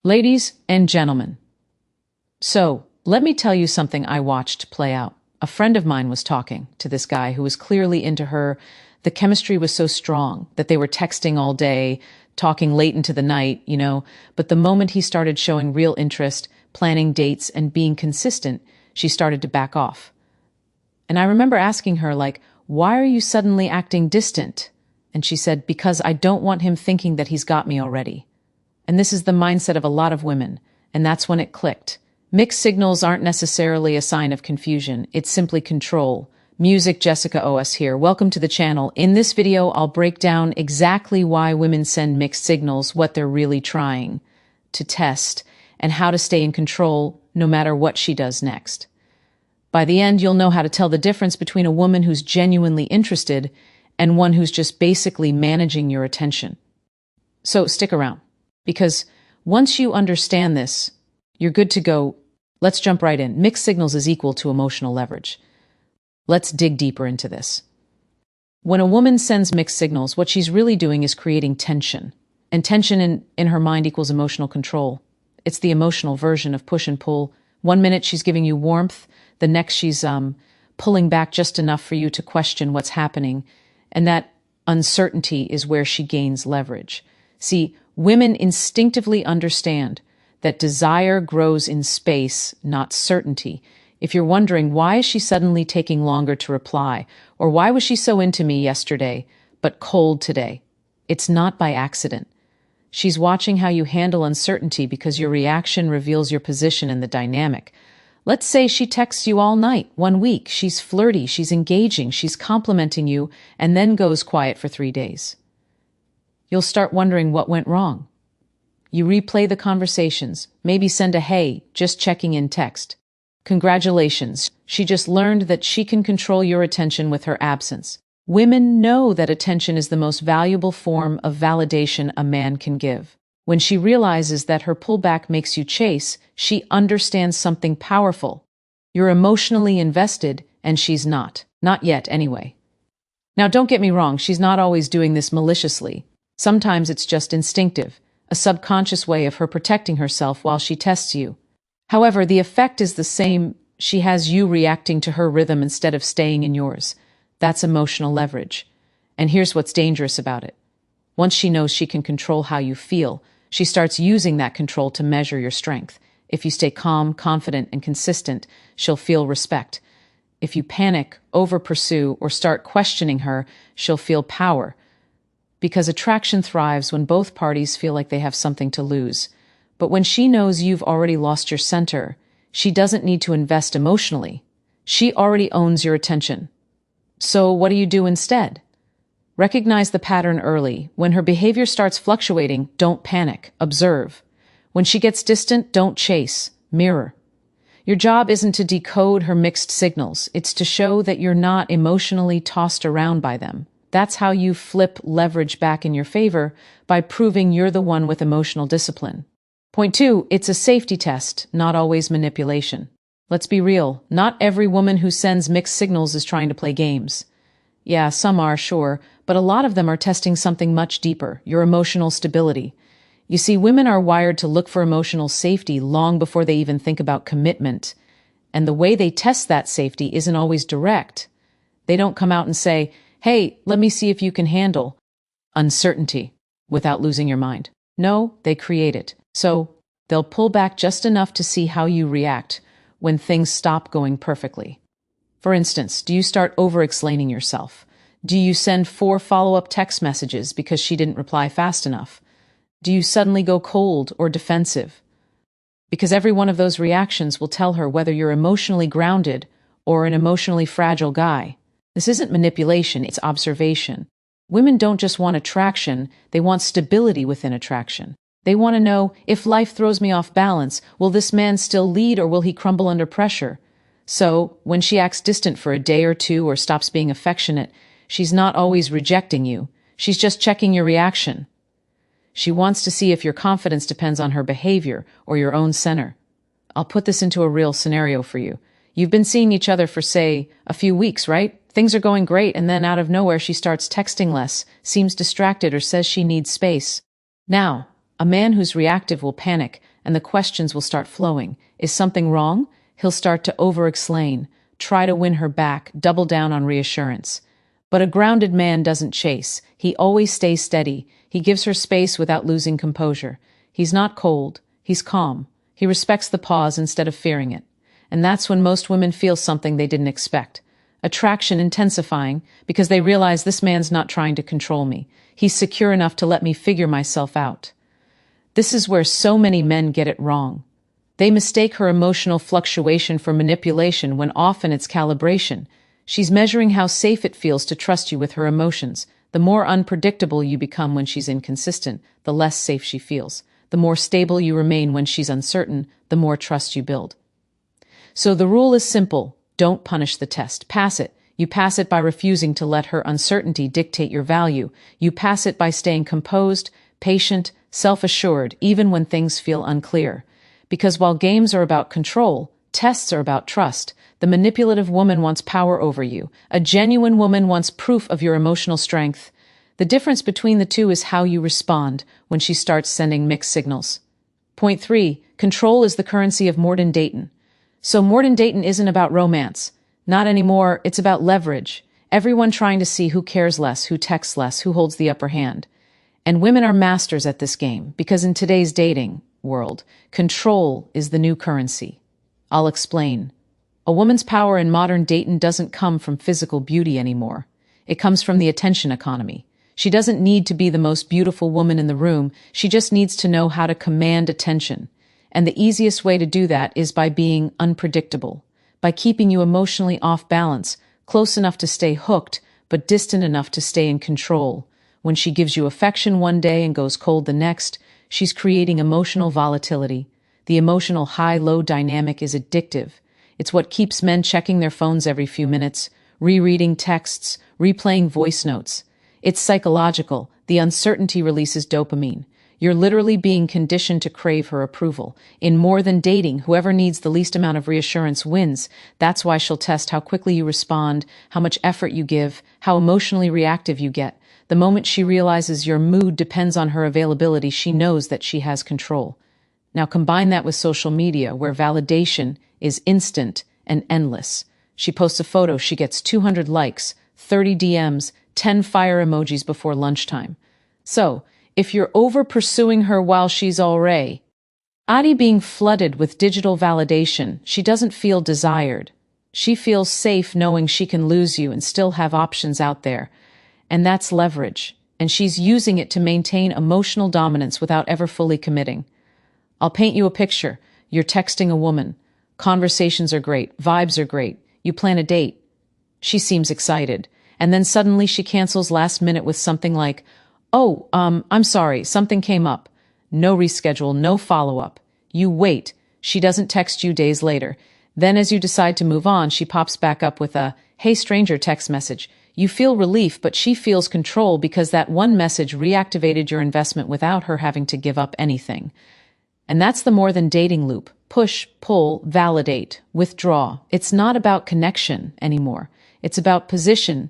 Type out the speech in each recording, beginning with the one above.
Ladies and gentlemen, so let me tell you something I watched play out. A friend of mine was talking to this guy who was clearly into her. The chemistry was so strong that they were texting all day, talking late into the night, but the moment he started showing real interest, planning dates, and being consistent, she started to back off. And I remember asking her, why are you suddenly acting distant? And she said, because I don't want him thinking that he's got me already. And this is the mindset of a lot of women, and that's when it clicked. Mixed signals aren't necessarily a sign of confusion, it's simply control. Music Jessica OS here. Welcome to the channel. In this video, I'll break down exactly why women send mixed signals, what they're really trying to test, and how to stay in control no matter what she does next. By the end, you'll know how to tell the difference between a woman who's genuinely interested and one who's just basically managing your attention. So stick around. Because once you understand this, you're good to go. Let's jump right in. Mixed signals is equal to emotional leverage. Let's dig deeper into this. When a woman sends mixed signals, what she's really doing is creating tension. And tension in her mind equals emotional control. It's the emotional version of push and pull. 1 minute she's giving you warmth, the next she's pulling back just enough for you to question what's happening. And that uncertainty is where she gains leverage. See, women instinctively understand that desire grows in space, not certainty. If you're wondering, why is she suddenly taking longer to reply? Or why was she so into me yesterday, but cold today? It's not by accident. She's watching how you handle uncertainty because your reaction reveals your position in the dynamic. Let's say she texts you all night, 1 week. She's flirty, she's engaging, she's complimenting you, and then goes quiet for 3 days. You'll start wondering what went wrong. You replay the conversations, maybe send a "hey, just checking in" text. Congratulations, she just learned that she can control your attention with her absence. Women know that attention is the most valuable form of validation a man can give. When she realizes that her pullback makes you chase, she understands something powerful. You're emotionally invested, and she's not. Not yet, anyway. Now, don't get me wrong, she's not always doing this maliciously. Sometimes it's just instinctive, a subconscious way of her protecting herself while she tests you. However, the effect is the same. She has you reacting to her rhythm instead of staying in yours. That's emotional leverage. And here's what's dangerous about it. Once she knows she can control how you feel, she starts using that control to measure your strength. If you stay calm, confident, and consistent, she'll feel respect. If you panic, over-pursue, or start questioning her, she'll feel power. Because attraction thrives when both parties feel like they have something to lose. But when she knows you've already lost your center, she doesn't need to invest emotionally. She already owns your attention. So what do you do instead? Recognize the pattern early. When her behavior starts fluctuating, don't panic. Observe. When she gets distant, don't chase. Mirror. Your job isn't to decode her mixed signals. It's to show that you're not emotionally tossed around by them. That's how you flip leverage back in your favor, by proving you're the one with emotional discipline. Point 2, it's a safety test, not always manipulation. Let's be real, not every woman who sends mixed signals is trying to play games. Yeah, some are, sure, but a lot of them are testing something much deeper, your emotional stability. You see, women are wired to look for emotional safety long before they even think about commitment. And the way they test that safety isn't always direct. They don't come out and say, "Hey, let me see if you can handle uncertainty," without losing your mind. No, they create it. So they'll pull back just enough to see how you react when things stop going perfectly. For instance, do you start over-explaining yourself? Do you send 4 follow-up text messages because she didn't reply fast enough? Do you suddenly go cold or defensive? Because every one of those reactions will tell her whether you're emotionally grounded or an emotionally fragile guy. This isn't manipulation, it's observation. Women don't just want attraction, they want stability within attraction. They want to know, if life throws me off balance, will this man still lead or will he crumble under pressure? So, when she acts distant for a day or 2 or stops being affectionate, she's not always rejecting you. She's just checking your reaction. She wants to see if your confidence depends on her behavior or your own center. I'll put this into a real scenario for you. You've been seeing each other for, say, a few weeks, right? Things are going great, and then out of nowhere she starts texting less, seems distracted, or says she needs space. Now, A man who's reactive will panic, and the questions will start flowing. Is something wrong? He'll start to over-explain, try to win her back, double down on reassurance. But a grounded man doesn't chase. He always stays steady. He gives her space without losing composure. He's not cold. He's calm. He respects the pause instead of fearing it. And that's when most women feel something they didn't expect. Attraction intensifying because they realize this man's not trying to control me. He's secure enough to let me figure myself out. This is where so many men get it wrong. They mistake her emotional fluctuation for manipulation when often it's calibration. She's measuring how safe it feels to trust you with her emotions. The more unpredictable you become when she's inconsistent, the less safe she feels. The more stable you remain when she's uncertain, the more trust you build. So the rule is simple. Don't punish the test. Pass it. You pass it by refusing to let her uncertainty dictate your value. You pass it by staying composed, patient, self-assured, even when things feel unclear. Because while games are about control, tests are about trust. The manipulative woman wants power over you. A genuine woman wants proof of your emotional strength. The difference between the two is how you respond when she starts sending mixed signals. Point 3. Control is the currency of modern dating. So modern dating isn't about romance. Not anymore, it's about leverage. Everyone trying to see who cares less, who texts less, who holds the upper hand. And women are masters at this game, because in today's dating world, control is the new currency. I'll explain. A woman's power in modern dating doesn't come from physical beauty anymore. It comes from the attention economy. She doesn't need to be the most beautiful woman in the room. She just needs to know how to command attention. And the easiest way to do that is by being unpredictable, by keeping you emotionally off balance, close enough to stay hooked, but distant enough to stay in control. When she gives you affection one day and goes cold the next, she's creating emotional volatility. The emotional high-low dynamic is addictive. It's what keeps men checking their phones every few minutes, rereading texts, replaying voice notes. It's psychological. The uncertainty releases dopamine. You're literally being conditioned to crave her approval. In more than dating, whoever needs the least amount of reassurance wins. That's why she'll test how quickly you respond, how much effort you give, how emotionally reactive you get. The moment she realizes your mood depends on her availability, she knows that she has control. Now combine that with social media, where validation is instant and endless. She posts a photo, she gets 200 likes, 30 DMs, 10 fire emojis before lunchtime. So, if you're over-pursuing her while she's already being flooded with digital validation, she doesn't feel desired. She feels safe knowing she can lose you and still have options out there. And that's leverage. And she's using it to maintain emotional dominance without ever fully committing. I'll paint you a picture. You're texting a woman. Conversations are great. Vibes are great. You plan a date. She seems excited. And then suddenly she cancels last minute with something like, "Oh, I'm sorry, something came up." No reschedule, no follow-up. You wait. She doesn't text you days later. Then as you decide to move on, she pops back up with a, "Hey stranger" text message. You feel relief, but she feels control because that one message reactivated your investment without her having to give up anything. And that's the more than dating loop. Push, pull, validate, withdraw. It's not about connection anymore. It's about position.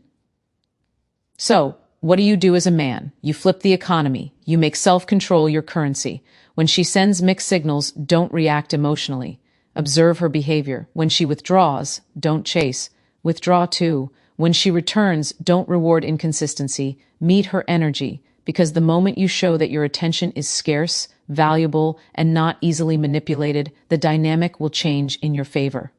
So, what do you do as a man? You flip the economy. You make self-control your currency. When she sends mixed signals, don't react emotionally. Observe her behavior. When she withdraws, don't chase. Withdraw too. When she returns, don't reward inconsistency. Meet her energy. Because the moment you show that your attention is scarce, valuable, and not easily manipulated, the dynamic will change in your favor.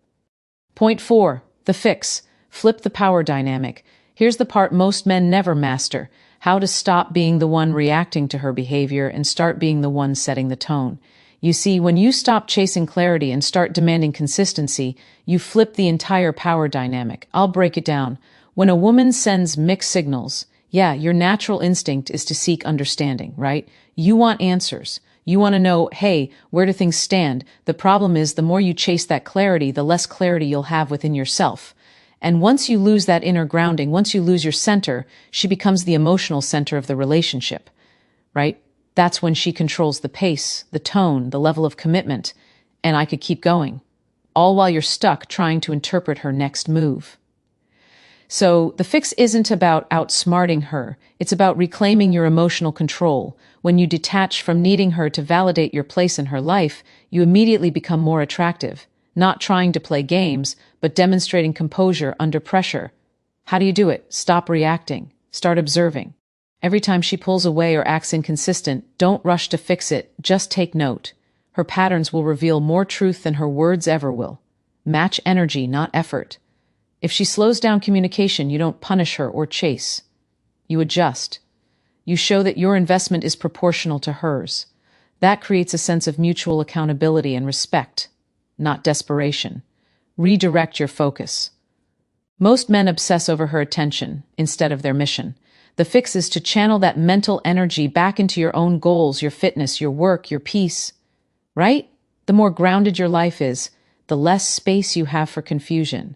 Point 4. The fix. Flip the power dynamic. Here's the part most men never master: how to stop being the one reacting to her behavior and start being the one setting the tone. You see, when you stop chasing clarity and start demanding consistency, you flip the entire power dynamic. I'll break it down. When a woman sends mixed signals, yeah, your natural instinct is to seek understanding, right? You want answers. You want to know, hey, where do things stand? The problem is, the more you chase that clarity, the less clarity you'll have within yourself. And once you lose that inner grounding, once you lose your center, she becomes the emotional center of the relationship, right? That's when she controls the pace, the tone, the level of commitment, and I could keep going, all while you're stuck trying to interpret her next move. So the fix isn't about outsmarting her. It's about reclaiming your emotional control. When you detach from needing her to validate your place in her life, you immediately become more attractive, not trying to play games, but demonstrating composure under pressure. How do you do it? Stop reacting. Start observing. Every time she pulls away or acts inconsistent, don't rush to fix it. Just take note. Her patterns will reveal more truth than her words ever will. Match energy, not effort. If she slows down communication, you don't punish her or chase. You adjust. You show that your investment is proportional to hers. That creates a sense of mutual accountability and respect, not desperation. Redirect your focus. Most men obsess over her attention instead of their mission. The fix is to channel that mental energy back into your own goals, your fitness, your work, your peace. Right? The more grounded your life is, the less space you have for confusion.